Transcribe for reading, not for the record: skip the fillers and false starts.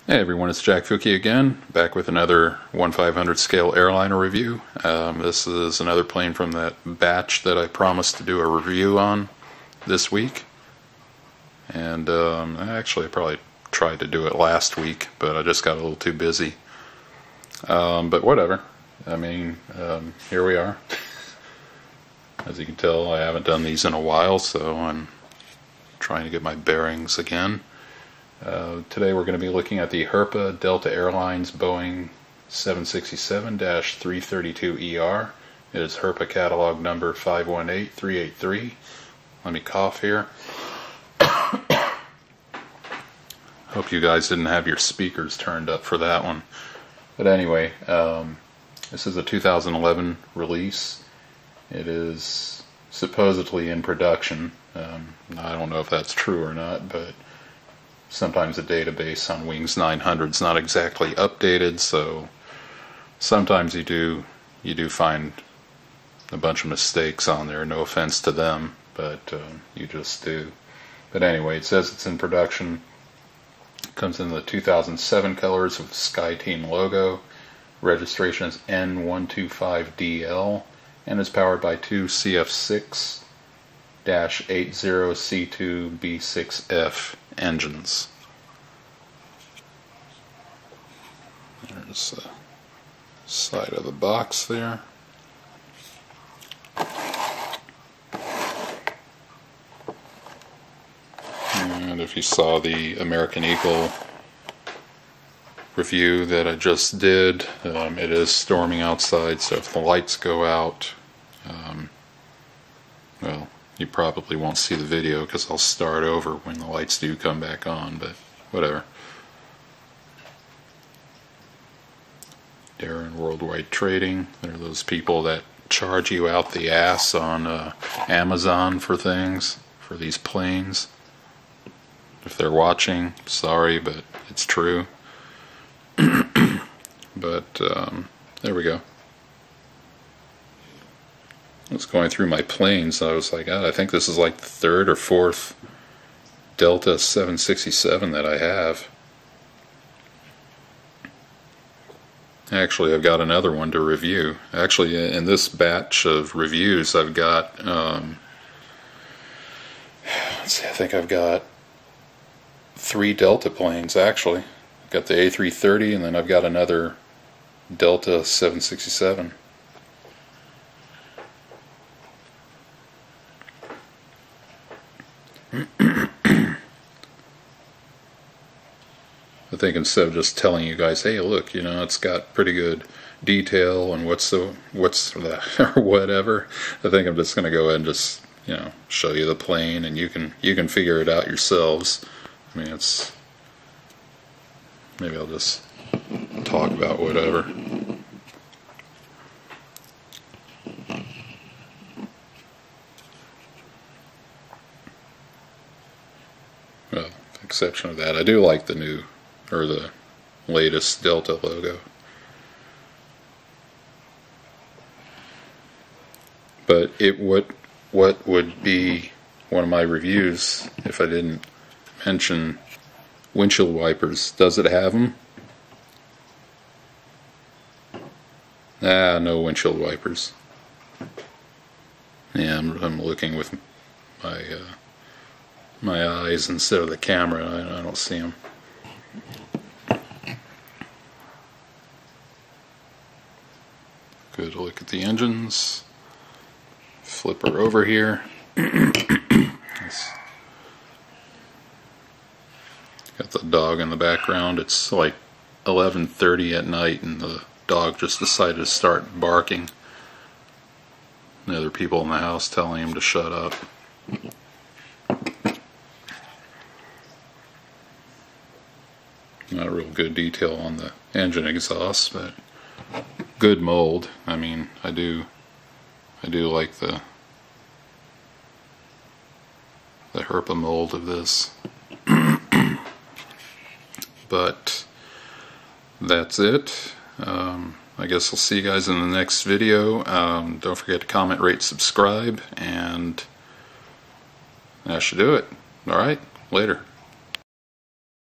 Hey everyone, it's Jack Fuki again, back with another 1/500 scale airliner review. This is another plane from that batch that I promised to do a review on this week. And actually I probably tried to do it last week, but I just got a little too busy. But whatever. I mean, here we are. As you can tell, I haven't done these in a while, so I'm trying to get my bearings again. Today we're going to be looking at the Herpa Delta Airlines Boeing 767-332ER. It is Herpa catalog number 518383. Let me cough here. Hope you guys didn't have your speakers turned up for that one. But anyway, this is a 2011 release. It is supposedly in production. I don't know if that's true or not, but sometimes the database on Wings 900 is not exactly updated, so sometimes you do find a bunch of mistakes on there. No offense to them, but you just do. But anyway, it says it's in production. It comes in the 2007 colors with the SkyTeam logo. Registration is N125DL and is powered by two CF6-80C2B6F engines. There's the side of the box there. And if you saw the American Eagle review that I just did, it is storming outside, so if the lights go out, well, you probably won't see the video because I'll start over when the lights do come back on, but whatever. Darren Worldwide Trading, they're those people that charge you out the ass on Amazon for things, for these planes. If they're watching, sorry, but it's true. But there we go. I was going through my planes and I was like, I think this is like the third or fourth Delta 767 that I have. Actually, I've got another one to review. Actually, in this batch of reviews, I've got, let's see, I think I've got 3 Delta planes, actually. I've got the A330, and then I've got another Delta 767. I think instead of just telling you guys, hey, look, you know, it's got pretty good detail and what's the or whatever, I think I'm just going to go ahead and just, you know, show you the plane, and you can figure it out yourselves. I mean, it's, maybe I'll just talk about whatever. Well, with the exception of that, I do like the new, or the latest Delta logo. But what would be one of my reviews if I didn't mention windshield wipers? Does it have them? No windshield wipers. Yeah, I'm looking with my eyes instead of the camera. I don't see them. Good look at the engines. Flip her over here. Got the dog in the background. It's like 11:30 at night and the dog just decided to start barking. The other people in the house telling him to shut up. Not real good detail on the engine exhaust, but good mold. I mean, I do like the Herpa mold of this. But that's it. I guess I'll see you guys in the next video. Don't forget to comment, rate, subscribe, and that should do it. Alright, later.